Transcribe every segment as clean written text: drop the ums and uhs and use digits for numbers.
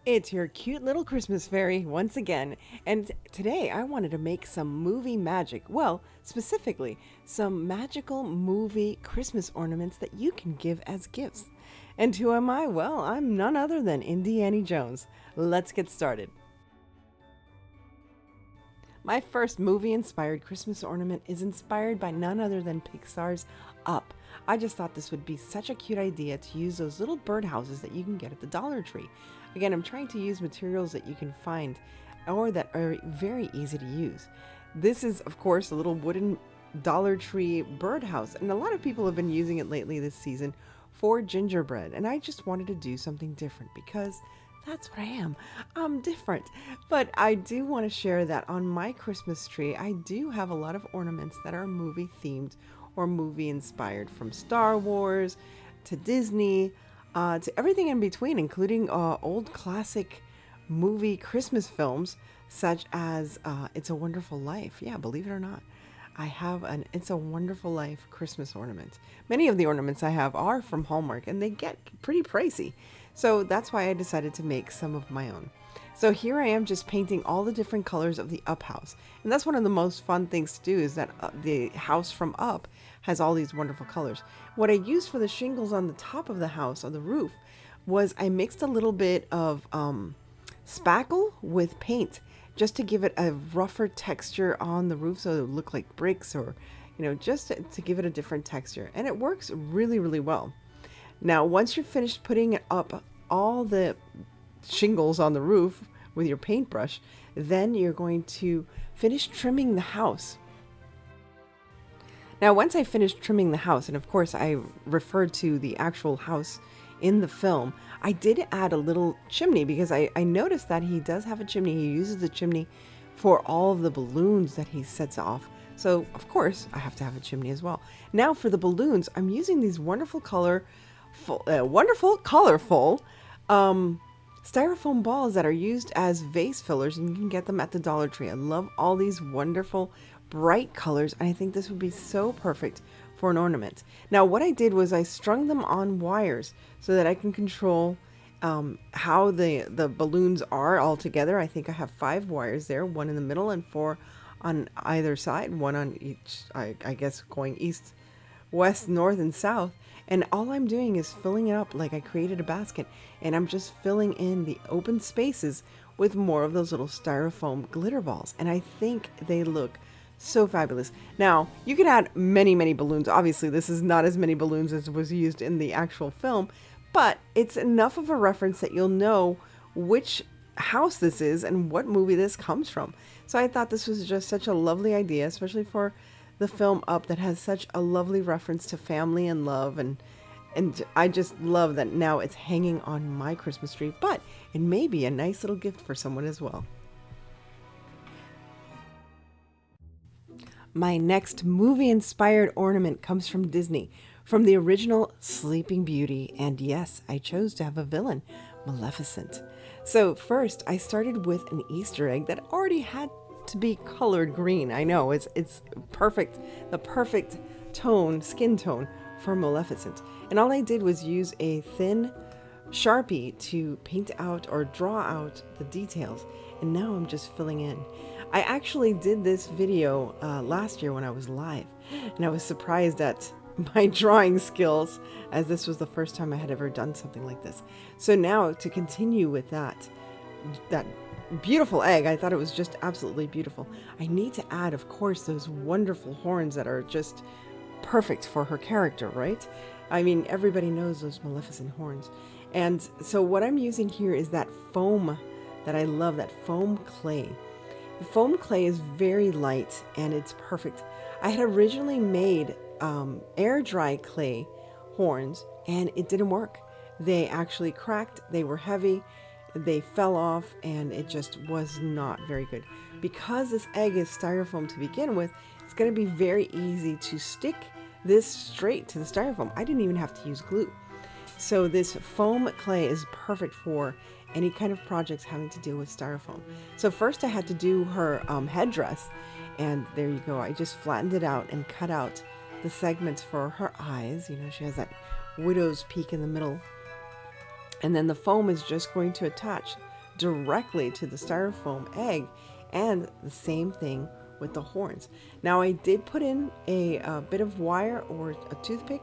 It's your cute little Christmas fairy once again, and today I wanted to make some movie magic. Well, specifically, some magical movie Christmas ornaments that you can give as gifts. And who am I? Well, I'm none other than Indiana Jones. Let's get started. My first movie inspired Christmas ornament is inspired by none other than Pixar's Up. I just thought this would be such a cute idea to use those little birdhouses that you can get at the Dollar Tree. Again, I'm trying to use materials that you can find or that are very easy to use. This is, of course, a little wooden Dollar Tree birdhouse, and a lot of people have been using it lately this season for gingerbread, and I just wanted to do something different because that's what I am. I'm different. But I do want to share that on my Christmas tree, I do have a lot of ornaments that are movie themed or movie inspired, from Star Wars to Disney to everything in between, including old classic movie Christmas films such as It's a Wonderful Life. Yeah, believe it or not. I have an It's a Wonderful Life Christmas ornament. Many of the ornaments I have are from Hallmark and they get pretty pricey. So that's why I decided to make some of my own. So here I am just painting all the different colors of the Up house. And that's one of the most fun things to do, is that the house from Up has all these wonderful colors. What I used for the shingles on the top of the house, on the roof, was I mixed a little bit of spackle with paint just to give it a rougher texture on the roof, so it would look like bricks, or just to give it a different texture. And it works really, really well. Now, once you're finished putting up all the shingles on the roof with your paintbrush, then you're going to finish trimming the house. Now, once I finished trimming the house, and of course I referred to the actual house in the film, I did add a little chimney because I noticed that he does have a chimney. He uses the chimney for all of the balloons that he sets off. So, of course, I have to have a chimney as well. Now, for the balloons, I'm using these wonderful colorful styrofoam balls that are used as vase fillers, and you can get them at the Dollar Tree. I love all these wonderful bright colors, and I think this would be so perfect for an ornament. Now, what I did was I strung them on wires so that I can control how the balloons are all together. I think I have 5 wires there, 1 in the middle and 4 on either side, 1 on each, I guess, going east, west, north, and south. And all I'm doing is filling it up like I created a basket, and I'm just filling in the open spaces with more of those little styrofoam glitter balls. And I think they look so fabulous. Now, you can add many, many balloons. Obviously, this is not as many balloons as was used in the actual film, but it's enough of a reference that you'll know which house this is and what movie this comes from. So I thought this was just such a lovely idea, especially for the film Up, that has such a lovely reference to family and love, and I just love that now it's hanging on my Christmas tree, but it may be a nice little gift for someone as well. My next movie-inspired ornament comes from Disney, from the original Sleeping Beauty, and yes, I chose to have a villain, Maleficent. So first, I started with an Easter egg that already had to be colored green. I know, it's perfect, the perfect tone, skin tone for Maleficent. And all I did was use a thin Sharpie to paint out or draw out the details, and now I'm just filling in. I actually did this video last year when I was live, and I was surprised at my drawing skills, as this was the first time I had ever done something like this. So now, to continue with that beautiful egg, I thought it was just absolutely beautiful. I need to add, of course, those wonderful horns that are just perfect for her character, right? I mean, everybody knows those Maleficent horns. And so what I'm using here is that foam that I love, that foam clay. The foam clay is very light and it's perfect. I had originally made air dry clay horns and it didn't work. They actually cracked, they were heavy, they fell off, and it just was not very good. Because this egg is styrofoam to begin with, it's going to be very easy to stick this straight to the styrofoam. I didn't even have to use glue. So this foam clay is perfect for any kind of projects having to do with styrofoam. So first I had to do her headdress, and there you go. I just flattened it out and cut out the segments for her eyes. You know, she has that widow's peak in the middle. And then the foam is just going to attach directly to the styrofoam egg, and the same thing with the horns. Now I did put in a bit of wire or a toothpick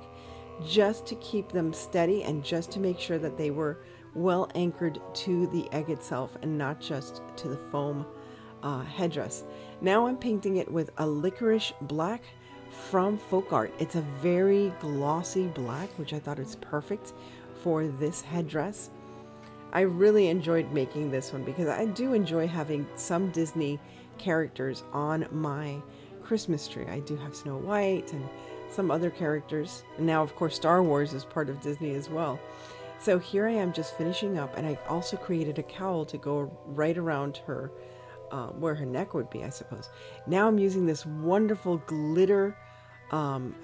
just to keep them steady and just to make sure that they were well anchored to the egg itself and not just to the foam headdress. Now I'm painting it with a licorice black from Folk Art. It's a very glossy black, which I thought is perfect for this headdress. I really enjoyed making this one because I do enjoy having some Disney characters on my Christmas tree. I do have Snow White and some other characters, and now of course Star Wars is part of Disney as well. So here I am just finishing up, and I also created a cowl to go right around her, where her neck would be, I suppose. Now I'm using this wonderful glitter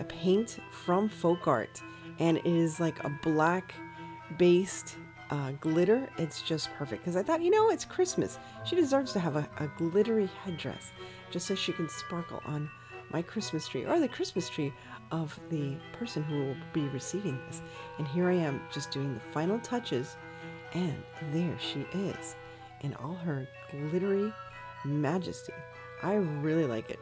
paint from Folk Art, and it is like a black based glitter. It's just perfect because I thought, you know, it's Christmas. She deserves to have a glittery headdress just so she can sparkle on my Christmas tree, or the Christmas tree of the person who will be receiving this. And here I am just doing the final touches, and there she is in all her glittery majesty. I really like it.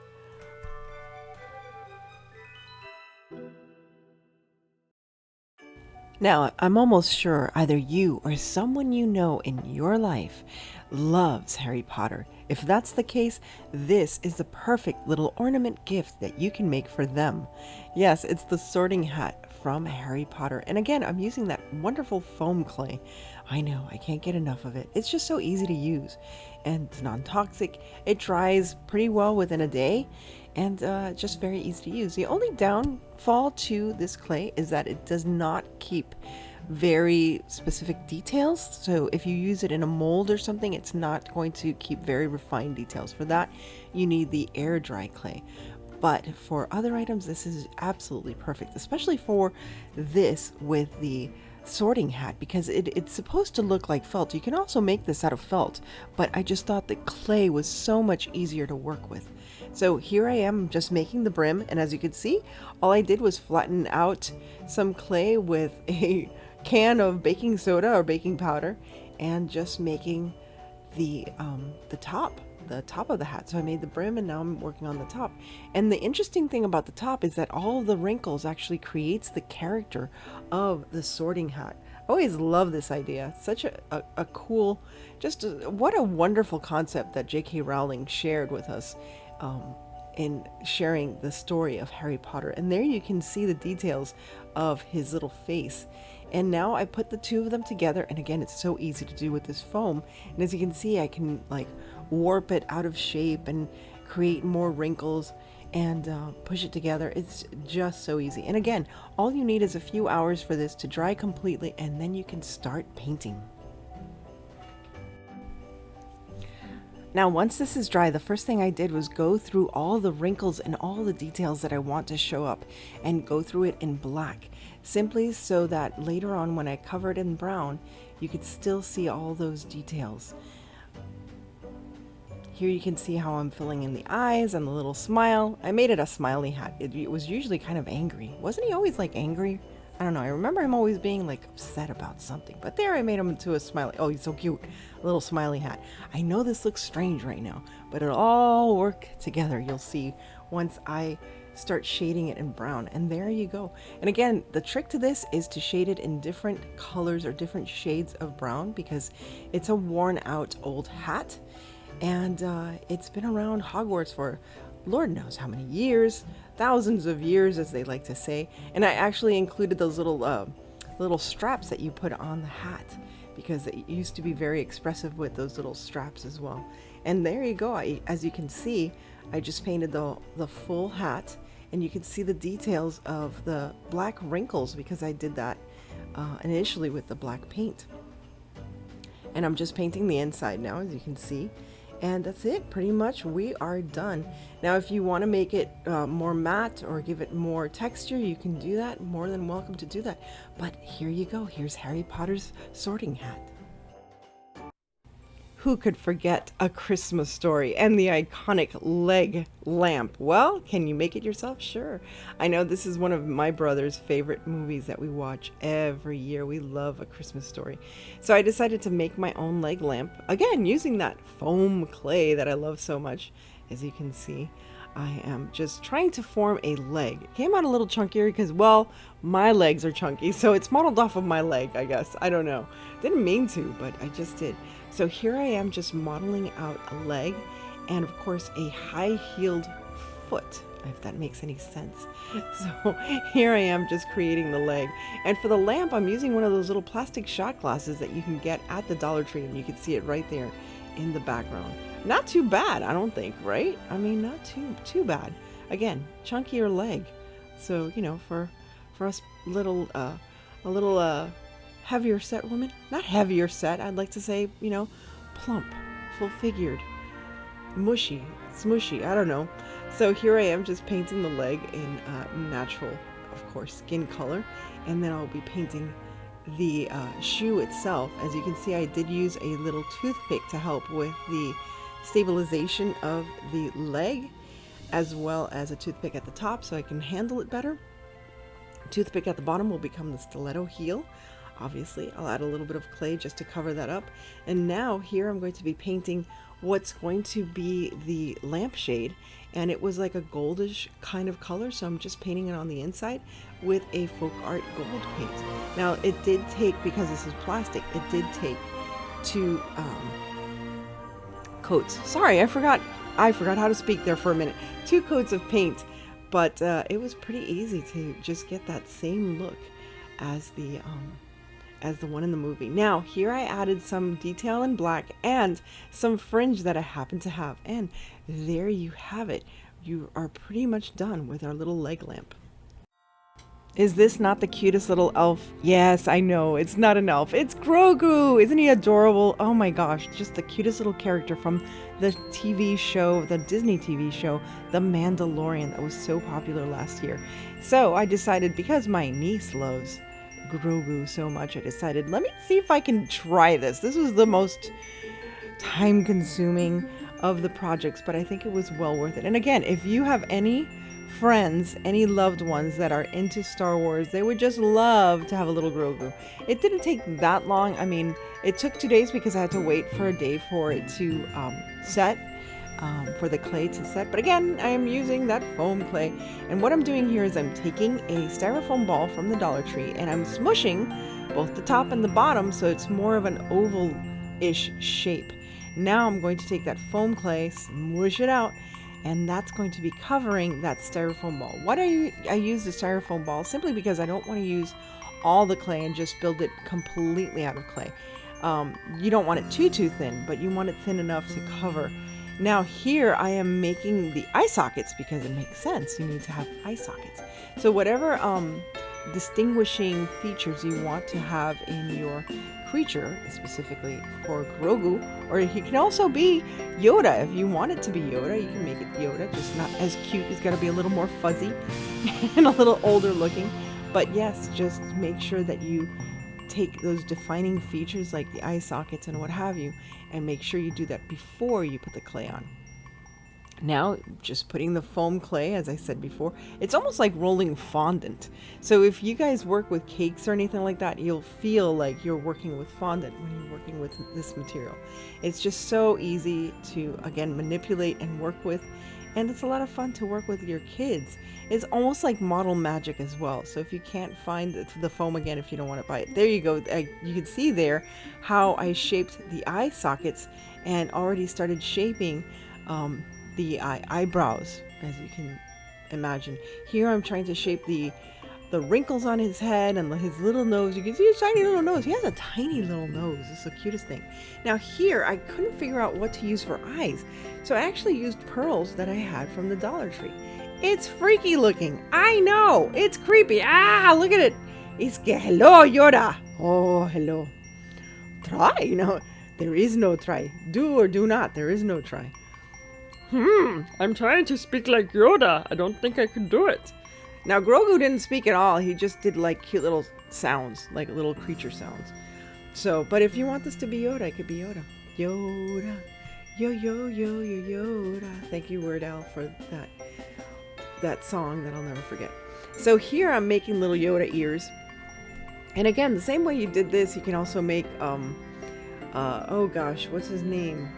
Now, I'm almost sure either you or someone you know in your life loves Harry Potter. If that's the case, this is the perfect little ornament gift that you can make for them. Yes, it's the sorting hat from Harry Potter. And again, I'm using that wonderful foam clay. I know, I can't get enough of it. It's just so easy to use, and it's non-toxic. It dries pretty well within a day, and just very easy to use. The only downfall to this clay is that it does not keep very specific details. So if you use it in a mold or something, it's not going to keep very refined details. For that, you need the air dry clay. But for other items, this is absolutely perfect, especially for this with the sorting hat, because it's supposed to look like felt. You can also make this out of felt, but I just thought the clay was so much easier to work with. So here I am just making the brim, and as you can see, all I did was flatten out some clay with a can of baking soda or baking powder and just making the top of the hat. So I made the brim, and now I'm working on the top. And the interesting thing about the top is that all of the wrinkles actually creates the character of the sorting hat. I always love this idea. Such a cool, what a wonderful concept that J.K. Rowling shared with us in sharing the story of Harry Potter. And there you can see the details of his little face. And now I put the two of them together, and again, it's so easy to do with this foam. And as you can see, I can like warp it out of shape and create more wrinkles and push it together. It's just so easy. And again, all you need is a few hours for this to dry completely, and then you can start painting. Now, once this is dry, the first thing I did was go through all the wrinkles and all the details that I want to show up, and go through it in black, simply so that later on when I cover it in brown, you could still see all those details. Here you can see how I'm filling in the eyes and the little smile. I made it a smiley hat. It was usually kind of angry. Wasn't he always like angry? I don't know. I remember him always being like upset about something. But there I made him into a smiley. Oh, he's so cute. A little smiley hat. I know this looks strange right now, but it'll all work together. You'll see once I start shading it in brown. And there you go. And again, the trick to this is to shade it in different colors or different shades of brown, because it's a worn out old hat. And it's been around Hogwarts for Lord knows how many years, thousands of years, as they like to say. And I actually included those little straps that you put on the hat, because it used to be very expressive with those little straps as well. And there you go. As you can see, I just painted the full hat, and you can see the details of the black wrinkles because I did that initially with the black paint. And I'm just painting the inside now, as you can see. And that's it, pretty much. We are done. Now, if you want to make it more matte or give it more texture, you can do that. More than welcome to do that. But here you go. Here's Harry Potter's sorting hat. Who could forget A Christmas Story and the iconic leg lamp? Well, can you make it yourself? Sure. I know this is one of my brother's favorite movies that we watch every year. We love A Christmas Story. So I decided to make my own leg lamp, again, using that foam clay that I love so much. As you can see, I am just trying to form a leg. It came out a little chunkier because, well, my legs are chunky, so it's modeled off of my leg, I guess. I don't know. Didn't mean to, but I just did. So here I am just modeling out a leg and, of course, a high-heeled foot, if that makes any sense. So here I am just creating the leg. And for the lamp, I'm using one of those little plastic shot glasses that you can get at the Dollar Tree, and you can see it right there in the background. Not too bad, I don't think, right? I mean, not too bad. Again, chunkier leg. So, you know, for us a little heavier set women, not heavier set, I'd like to say, you know, plump, full-figured, mushy, smushy, I don't know. So here I am just painting the leg in natural, of course, skin color, and then I'll be painting the shoe itself. As you can see, I did use a little toothpick to help with the stabilization of the leg, as well as a toothpick at the top so I can handle it better. Toothpick at the bottom will become the stiletto heel. Obviously, I'll add a little bit of clay just to cover that up. And now here I'm going to be painting what's going to be the lampshade, and it was like a goldish kind of color, so I'm just painting it on the inside with a folk art gold paint. Now it did take, because this is plastic, it did take 2 coats. Sorry, I forgot how to speak there for a minute. 2 coats of paint, but it was pretty easy to just get that same look as the one in the movie. Now here I added some detail in black and some fringe that I happen to have, and there you have it. You are pretty much done with our little leg lamp. Is this not the cutest little elf? Yes, I know, it's not an elf, it's Grogu! Isn't he adorable? Oh my gosh, just the cutest little character from the TV show, the Disney TV show, The Mandalorian, that was so popular last year. So I decided, because my niece loves Grogu so much, I decided, let me see if I can try this. This was the most time-consuming of the projects, but I think it was well worth it. And again, if you have any friends, any loved ones that are into Star Wars, they would just love to have a little Grogu. It didn't take that long. I mean, it took 2 days because I had to wait for a day for it to set, for the clay to set. But again, I am using that foam clay. And what I'm doing here is I'm taking a styrofoam ball from the Dollar Tree and I'm smushing both the top and the bottom so it's more of an oval-ish shape. Now I'm going to take that foam clay, smush it out, and that's going to be covering that styrofoam ball. Why do I use the styrofoam ball? Simply because I don't want to use all the clay and just build it completely out of clay. You don't want it too thin, but you want it thin enough to cover. Now here I am making the eye sockets because it makes sense. You need to have eye sockets. So whatever distinguishing features you want to have in your creature, specifically for Grogu, or he can also be Yoda. If you want it to be Yoda, you can make it Yoda, just not as cute. He's got to be a little more fuzzy and a little older looking. But yes, just make sure that you take those defining features like the eye sockets and what have you, and make sure you do that before you put the clay on. Now, just putting the foam clay, as I said before, it's almost like rolling fondant. So if you guys work with cakes or anything like that, you'll feel like you're working with fondant when you're working with this material. It's just so easy to, again, manipulate and work with, and it's a lot of fun to work with your kids. It's almost like model magic as well. So if you can't find the foam again, if you don't want to buy it, there you go. You can see there how I shaped the eye sockets and already started shaping the eyebrows, as you can imagine. Here I'm trying to shape the wrinkles on his head and his little nose. You can see his tiny little nose. He has a tiny little nose. It's the cutest thing. Now here, I couldn't figure out what to use for eyes, so I actually used pearls that I had from the Dollar Tree. It's freaky looking. I know. It's creepy. Ah, look at it. It's hello, Yoda. Oh, hello. Try? No, there is no try. Do or do not. There is no try. I'm trying to speak like Yoda. I don't think I can do it. Now, Grogu didn't speak at all. He just did like cute little sounds, like little creature sounds. So, but if you want this to be Yoda, it could be Yoda. Yoda, Yoda. Thank you, Weird Al, for that song that I'll never forget. So here I'm making little Yoda ears. And again, the same way you did this, you can also make, oh gosh, what's his name?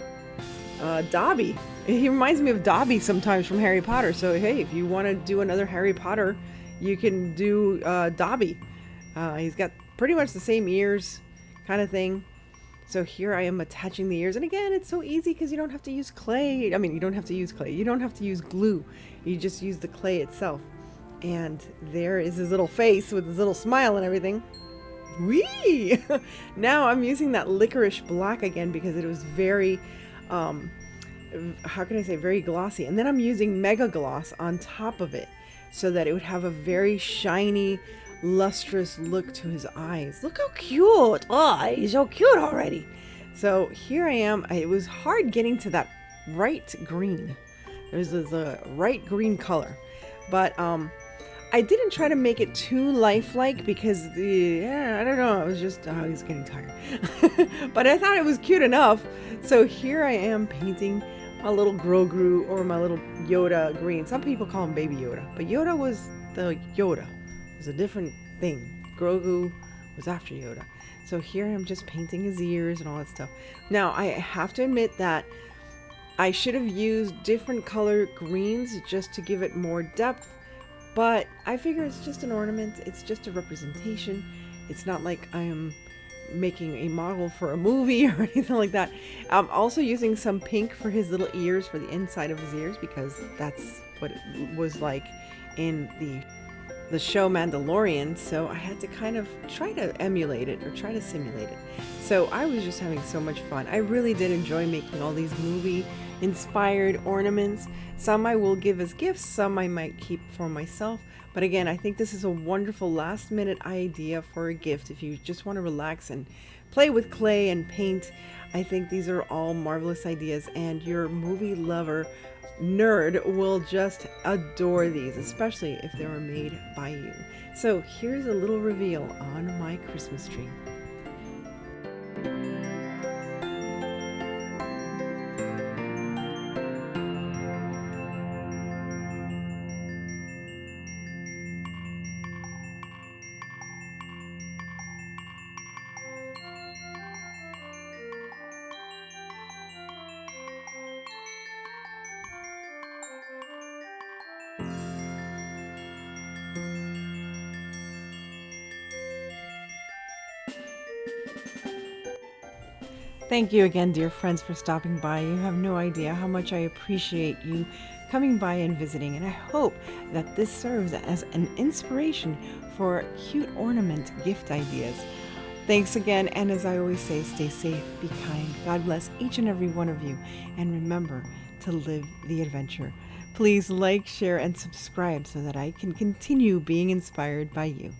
Dobby. He reminds me of Dobby sometimes from Harry Potter. So hey, if you want to do another Harry Potter, you can do Dobby. He's got pretty much the same ears kind of thing. So here I am attaching the ears. And again, it's so easy because you don't have to use clay. I mean, you don't have to use clay. You don't have to use glue. You just use the clay itself. And there is his little face with his little smile and everything. Whee! Now I'm using that licorice black again because it was very, how can I say, very glossy. And then I'm using Mega Gloss on top of it so that it would have a very shiny, lustrous look to his eyes. Look how cute! Oh, he's so cute already. So here I am. It was hard getting to that right green. There's the right green color. But I didn't try to make it too lifelike because I don't know, I was just, he's getting tired. But I thought it was cute enough. So here I am painting my little Grogu or my little Yoda green. Some people call him Baby Yoda, but Yoda was the Yoda. It was a different thing. Grogu was after Yoda. So here I'm just painting his ears and all that stuff. Now I have to admit that I should have used different color greens just to give it more depth. But I figure it's just an ornament. It's just a representation. It's not like I am making a model for a movie or anything like that. I'm also using some pink for his little ears, for the inside of his ears, because that's what it was like in the show Mandalorian. So I had to kind of try to emulate it or try to simulate it. So I was just having so much fun. I really did enjoy making all these movie inspired ornaments. Some I will give as gifts, some I might keep for myself. But again, I think this is a wonderful last minute idea for a gift if you just want to relax and play with clay and paint. I think these are all marvelous ideas, and your movie lover nerd will just adore these, especially if they were made by you. So here's a little reveal on my Christmas tree. Thank you again, dear friends, for stopping by. You have no idea how much I appreciate you coming by and visiting, and I hope that this serves as an inspiration for cute ornament gift ideas. Thanks again, and as I always say, stay safe, be kind. God bless each and every one of you, and remember to live the adventure. Please like, share, and subscribe so that I can continue being inspired by you.